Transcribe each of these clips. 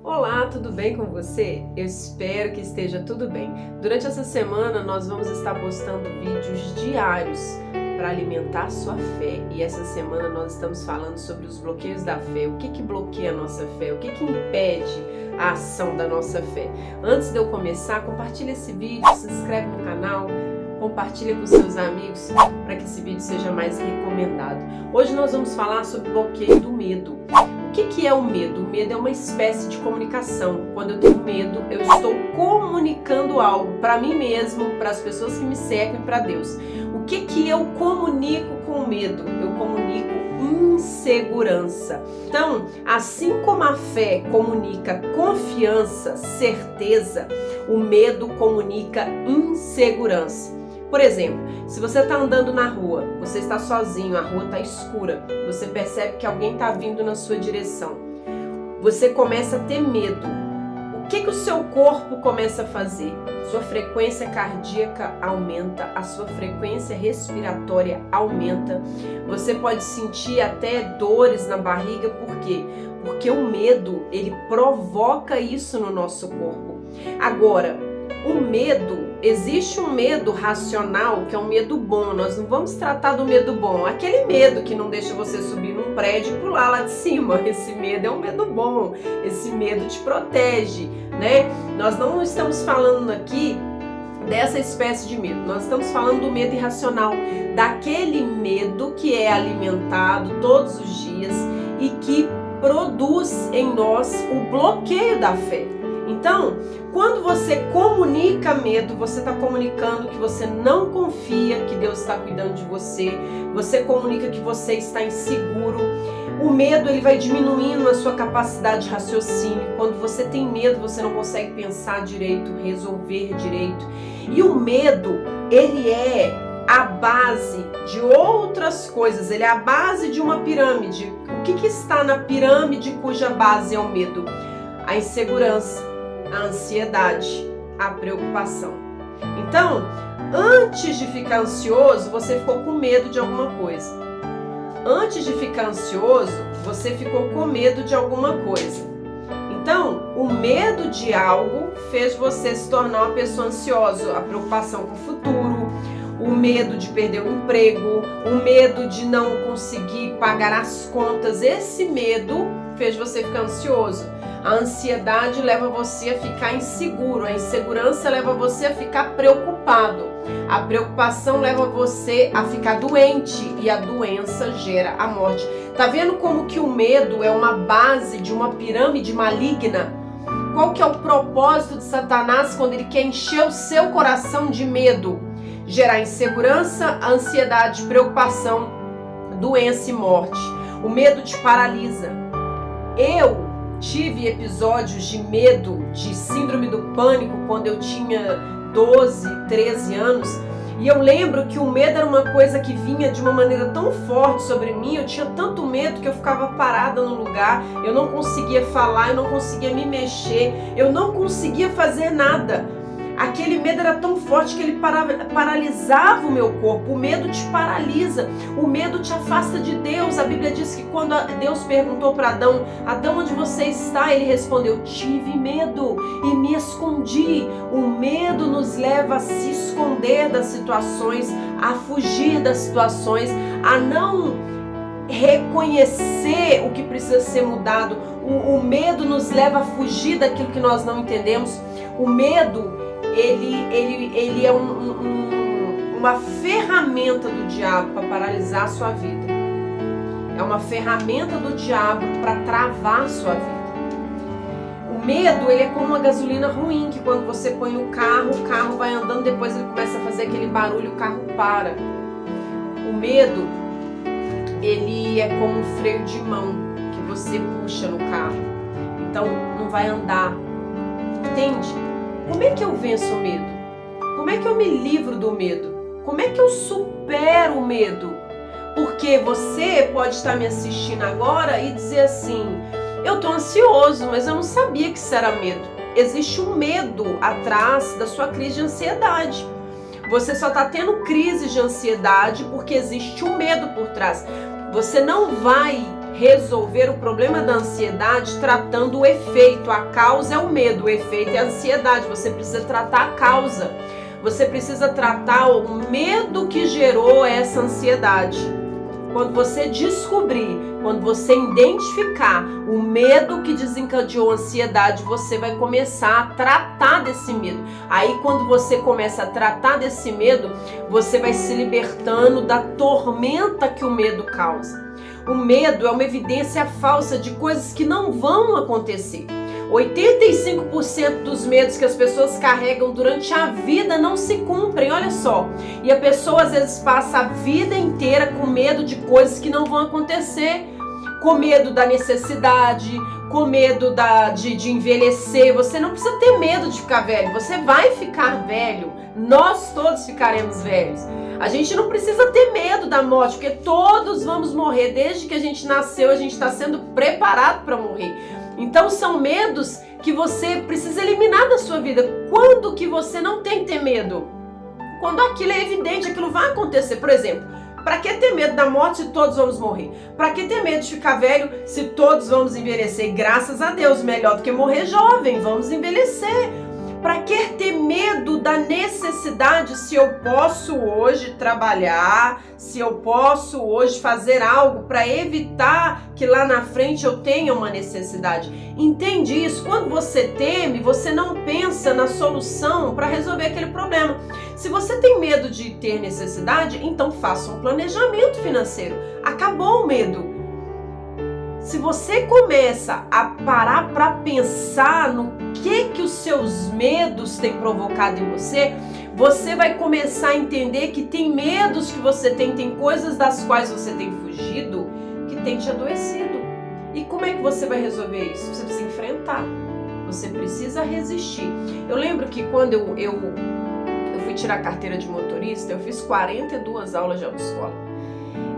Olá, tudo bem com você? Eu espero que esteja tudo bem. Durante essa semana nós vamos estar postando vídeos diários para alimentar sua fé. E essa semana nós estamos falando sobre os bloqueios da fé. O que bloqueia a nossa fé? O que impede a ação da nossa fé? Antes de eu começar, compartilhe esse vídeo, se inscreve no canal, compartilhe com seus amigos para que esse vídeo seja mais recomendado. Hoje nós vamos falar sobre o bloqueio do medo. O que é o medo? O medo é uma espécie de comunicação. Quando eu tenho medo, eu estou comunicando algo para mim mesmo, para as pessoas que me cercam e para Deus. O que eu comunico com o medo? Eu comunico insegurança. Então, assim como a fé comunica confiança, certeza, o medo comunica insegurança. Por exemplo, se você está andando na rua, você está sozinho, a rua está escura, você percebe que alguém está vindo na sua direção, você começa a ter medo. O que o seu corpo começa a fazer? Sua frequência cardíaca aumenta, a sua frequência respiratória aumenta, você pode sentir até dores na barriga. Por quê? Porque o medo, ele provoca isso no nosso corpo. Agora, o medo, existe um medo racional, que é um medo bom. Nós não vamos tratar do medo bom, aquele medo que não deixa você subir num prédio e pular lá de cima. Esse medo é um medo bom, esse medo te protege, né? Nós não estamos falando aqui dessa espécie de medo, nós estamos falando do medo irracional, daquele medo que é alimentado todos os dias e que produz em nós o bloqueio da fé. Então, quando você comunica medo, você está comunicando que você não confia que Deus está cuidando de você, você comunica que você está inseguro. O medo, ele vai diminuindo a sua capacidade de raciocínio. Quando você tem medo, você não consegue pensar direito, resolver direito. E o medo, ele é a base de outras coisas, ele é a base de uma pirâmide. O que está na pirâmide cuja base é o medo? A insegurança, a ansiedade, a preocupação. Então, antes de ficar ansioso, você ficou com medo de alguma coisa. Antes de ficar ansioso, você ficou com medo de alguma coisa. Então, o medo de algo fez você se tornar uma pessoa ansiosa. A preocupação com o futuro, o medo de perder o emprego, o medo de não conseguir pagar as contas. Esse medo fez você ficar ansioso. A ansiedade leva você a ficar inseguro, a insegurança leva você a ficar preocupado, a preocupação leva você a ficar doente e a doença gera a morte. Tá vendo como que o medo é uma base de uma pirâmide maligna? Qual que é o propósito de Satanás quando ele quer encher o seu coração de medo? Gerar insegurança, ansiedade, preocupação, doença e morte. O medo te paralisa. Eu tive episódios de medo, de síndrome do pânico, quando eu tinha 12, 13 anos. E eu lembro que o medo era uma coisa que vinha de uma maneira tão forte sobre mim. Eu tinha tanto medo que eu ficava parada no lugar. Eu não conseguia falar, eu não conseguia me mexer, eu não conseguia fazer nada. Aquele medo era tão forte que ele paralisava o meu corpo. O medo te paralisa, o medo te afasta de Deus. A Bíblia diz que quando Deus perguntou para Adão, Adão, onde você está? Ele respondeu, tive medo e me escondi. O medo nos leva a se esconder das situações, a fugir das situações, a não reconhecer o que precisa ser mudado. O medo nos leva a fugir daquilo que nós não entendemos. O medo, ele é uma ferramenta do diabo para paralisar a sua vida. É uma ferramenta do diabo para travar a sua vida. O medo, ele é como uma gasolina ruim, que quando você põe no carro, o carro vai andando, depois ele começa a fazer aquele barulho, o carro para. O medo, ele é como um freio de mão que você puxa no carro. Então, não vai andar. Entende? Como é que eu venço o medo? Como é que eu me livro do medo? Como é que eu supero o medo? Porque você pode estar me assistindo agora e dizer assim, eu estou ansioso, mas eu não sabia que isso era medo. Existe um medo atrás da sua crise de ansiedade. Você só está tendo crise de ansiedade porque existe um medo por trás. Você não vai resolver o problema da ansiedade tratando o efeito. A causa é o medo, o efeito é a ansiedade. Você precisa tratar a causa. Você precisa tratar o medo que gerou essa ansiedade. Quando você descobrir, quando você identificar o medo que desencadeou a ansiedade, você vai começar a tratar desse medo. Aí, quando você começa a tratar desse medo, você vai se libertando da tormenta que o medo causa. O medo é uma evidência falsa de coisas que não vão acontecer. 85% dos medos que as pessoas carregam durante a vida não se cumprem, olha só. E a pessoa às vezes passa a vida inteira com medo de coisas que não vão acontecer. Com medo da necessidade, com medo de envelhecer. Você não precisa ter medo de ficar velho, você vai ficar velho. Nós todos ficaremos velhos. A gente não precisa ter medo da morte, porque todos vamos morrer. Desde que a gente nasceu, a gente está sendo preparado para morrer. Então são medos que você precisa eliminar da sua vida. Quando que você não tem que ter medo? Quando aquilo é evidente, aquilo vai acontecer. Por exemplo, para que ter medo da morte se todos vamos morrer? Para que ter medo de ficar velho se todos vamos envelhecer? Graças a Deus, melhor do que morrer jovem, vamos envelhecer. Para que ter medo da necessidade se eu posso hoje trabalhar, se eu posso hoje fazer algo para evitar que lá na frente eu tenha uma necessidade? Entende isso? Quando você teme, você não pensa na solução para resolver aquele problema. Se você tem medo de ter necessidade, então faça um planejamento financeiro. Acabou o medo. Se você começa a parar para pensar no que os seus medos têm provocado em você, você vai começar a entender que tem medos que você tem coisas das quais você tem fugido, que tem te adoecido. E como é que você vai resolver isso? Você precisa enfrentar, você precisa resistir. Eu lembro que quando eu fui tirar a carteira de motorista, eu fiz 42 aulas de autoescola.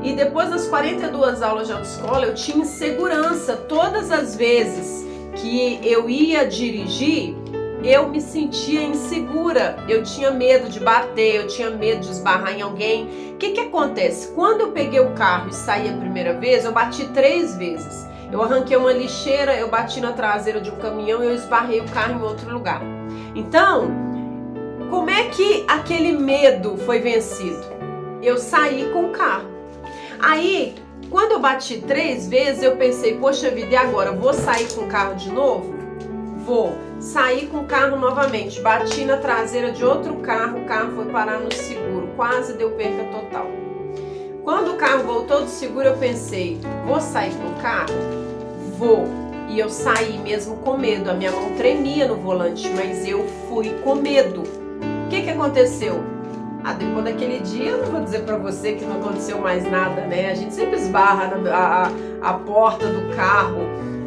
E depois das 42 aulas de autoescola, eu tinha insegurança. Todas as vezes que eu ia dirigir, eu me sentia insegura. Eu tinha medo de bater, eu tinha medo de esbarrar em alguém. O que acontece? Quando eu peguei o carro e saí a primeira vez, eu bati 3 vezes. Eu arranquei uma lixeira, eu bati na traseira de um caminhão e eu esbarrei o carro em outro lugar. Então, como é que aquele medo foi vencido? Eu saí com o carro. Aí, quando eu bati 3 vezes, eu pensei, poxa vida, e agora? Vou sair com o carro de novo? Vou. Saí com o carro novamente, bati na traseira de outro carro, o carro foi parar no seguro, quase deu perca total. Quando o carro voltou do seguro, eu pensei, vou sair com o carro? Vou. E eu saí mesmo com medo, a minha mão tremia no volante, mas eu fui com medo. O que aconteceu? Depois daquele dia, eu não vou dizer pra você que não aconteceu mais nada, né? A gente sempre esbarra a porta do carro,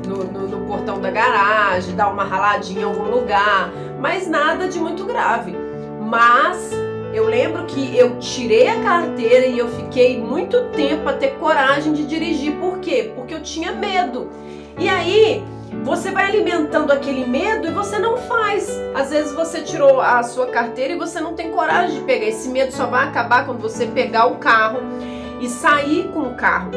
no portão da garagem, dá uma raladinha em algum lugar, mas nada de muito grave. Mas eu lembro que eu tirei a carteira e eu fiquei muito tempo a ter coragem de dirigir. Por quê? Porque eu tinha medo. E aí, você vai alimentando aquele medo e você não faz. Às vezes você tirou a sua carteira e você não tem coragem de pegar. Esse medo só vai acabar quando você pegar o carro e sair com o carro.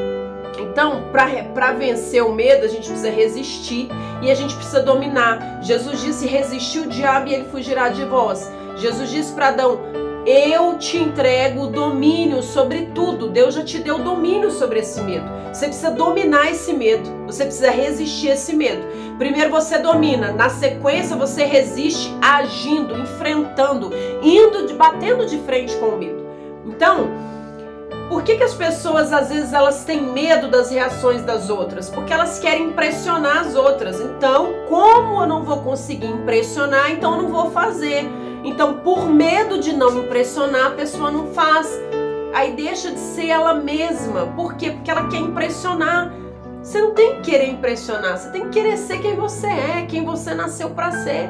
Então, para vencer o medo, a gente precisa resistir e a gente precisa dominar. Jesus disse, resistir o diabo e ele fugirá de vós. Jesus disse para Adão, eu te entrego o domínio sobre tudo. Deus já te deu o domínio sobre esse medo. Você precisa dominar esse medo. Você precisa resistir a esse medo. Primeiro você domina, na sequência você resiste agindo, enfrentando, batendo de frente com o medo. Então, por que as pessoas às vezes elas têm medo das reações das outras? Porque elas querem impressionar as outras. Então, como eu não vou conseguir impressionar, então eu não vou fazer. Então, por medo de não impressionar, a pessoa não faz. Aí deixa de ser ela mesma. Por quê? Porque ela quer impressionar. Você não tem que querer impressionar, você tem que querer ser quem você é, quem você nasceu para ser.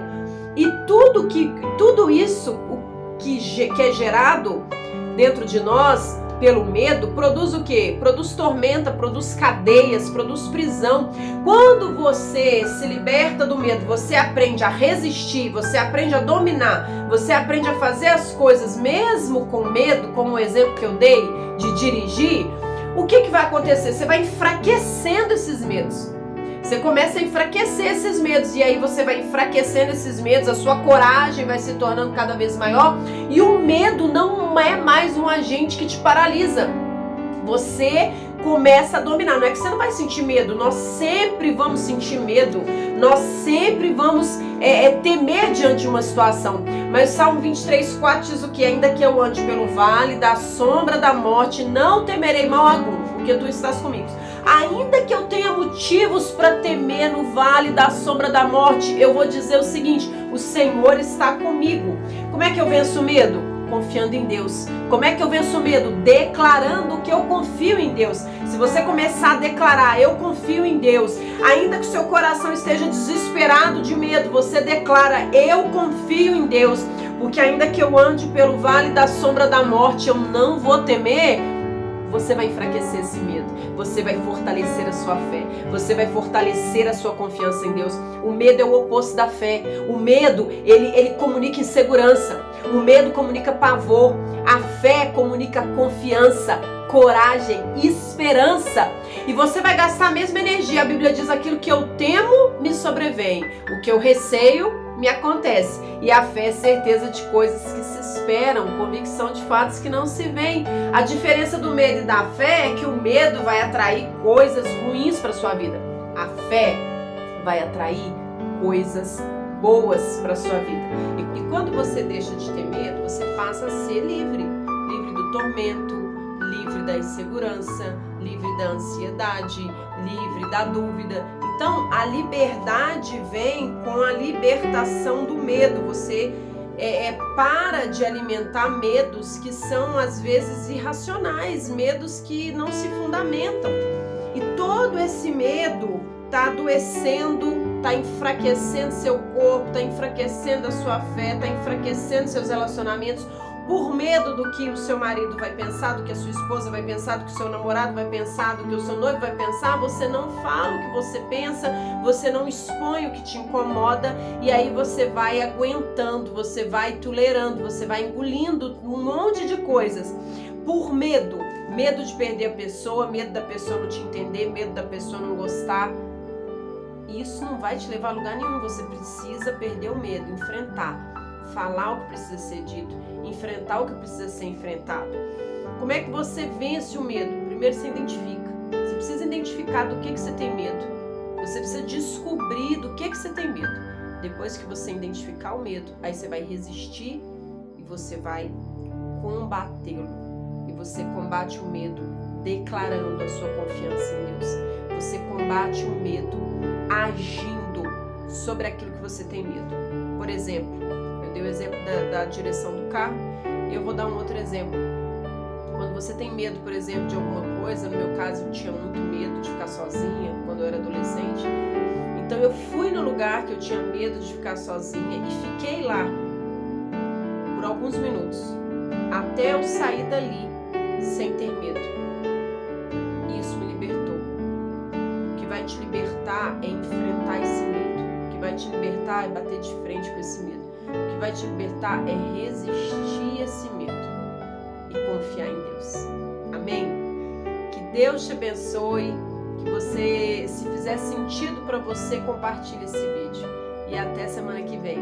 E tudo isso que é gerado dentro de nós pelo medo, produz o quê? Produz tormenta, produz cadeias, produz prisão. Quando você se liberta do medo, você aprende a resistir, você aprende a dominar, você aprende a fazer as coisas mesmo com medo, como o exemplo que eu dei de dirigir, o que vai acontecer? Você vai enfraquecendo esses medos. Você começa a enfraquecer esses medos, e aí você vai enfraquecendo esses medos, a sua coragem vai se tornando cada vez maior, e o medo não é mais um agente que te paralisa. Você começa a dominar. Não é que você não vai sentir medo, nós sempre vamos sentir medo, nós sempre vamos temer diante de uma situação. Mas o Salmo 23:4 diz o que? Ainda que eu ande pelo vale da sombra da morte, não temerei mal algum, porque tu estás comigo. Ainda que eu tenha motivos para temer no vale da sombra da morte, eu vou dizer o seguinte: o Senhor está comigo. Como é que eu venço o medo? Confiando em Deus. Como é que eu venço o medo? Declarando que eu confio em Deus. Se você começar a declarar, eu confio em Deus, ainda que o seu coração esteja desesperado de medo, você declara, eu confio em Deus, porque ainda que eu ande pelo vale da sombra da morte, eu não vou temer. Você vai enfraquecer esse medo, você vai fortalecer a sua fé, você vai fortalecer a sua confiança em Deus. O medo é o oposto da fé. O medo, ele comunica insegurança, o medo comunica pavor, a fé comunica confiança, coragem, esperança. E você vai gastar a mesma energia. A Bíblia diz: aquilo que eu temo me sobrevém, o que eu receio me acontece. E a fé é certeza de coisas que se esperam, convicção de fatos que não se veem. A diferença do medo e da fé é que o medo vai atrair coisas ruins para sua vida. A fé vai atrair coisas boas para sua vida. E quando você deixa de ter medo, você passa a ser livre. Livre do tormento, livre da insegurança, livre da ansiedade, livre da dúvida. Então, a liberdade vem com a libertação do medo. Você para de alimentar medos que são, às vezes, irracionais, medos que não se fundamentam. E todo esse medo está adoecendo, está enfraquecendo seu corpo, está enfraquecendo a sua fé, está enfraquecendo seus relacionamentos, por medo do que o seu marido vai pensar, do que a sua esposa vai pensar, do que o seu namorado vai pensar, do que o seu noivo vai pensar. Você não fala o que você pensa, você não expõe o que te incomoda, e aí você vai aguentando, você vai tolerando, você vai engolindo um monte de coisas por medo. Medo de perder a pessoa, medo da pessoa não te entender, medo da pessoa não gostar. Isso não vai te levar a lugar nenhum. Você precisa perder o medo, enfrentar, falar o que precisa ser dito, enfrentar o que precisa ser enfrentado. Como é que você vence o medo? Primeiro você identifica. Você precisa identificar do que você tem medo. Você precisa descobrir do que você tem medo. Depois que você identificar o medo, aí você vai resistir e você vai combatê-lo. E você combate o medo declarando a sua confiança em Deus. Você combate o medo agindo sobre aquilo que você tem medo. Por exemplo, eu dei o exemplo da direção do carro, e eu vou dar um outro exemplo. Quando você tem medo, por exemplo, de alguma coisa, no meu caso eu tinha muito medo de ficar sozinha quando eu era adolescente, então eu fui no lugar que eu tinha medo de ficar sozinha e fiquei lá por alguns minutos, até eu sair dali sem ter medo. E isso me libertou. O que vai te libertar é enfrentar esse medo. O que vai te libertar é bater de frente com esse medo. O que vai te libertar é resistir a esse medo e confiar em Deus. Amém? Que Deus te abençoe, que você, se fizer sentido para você, compartilhe esse vídeo. E até semana que vem.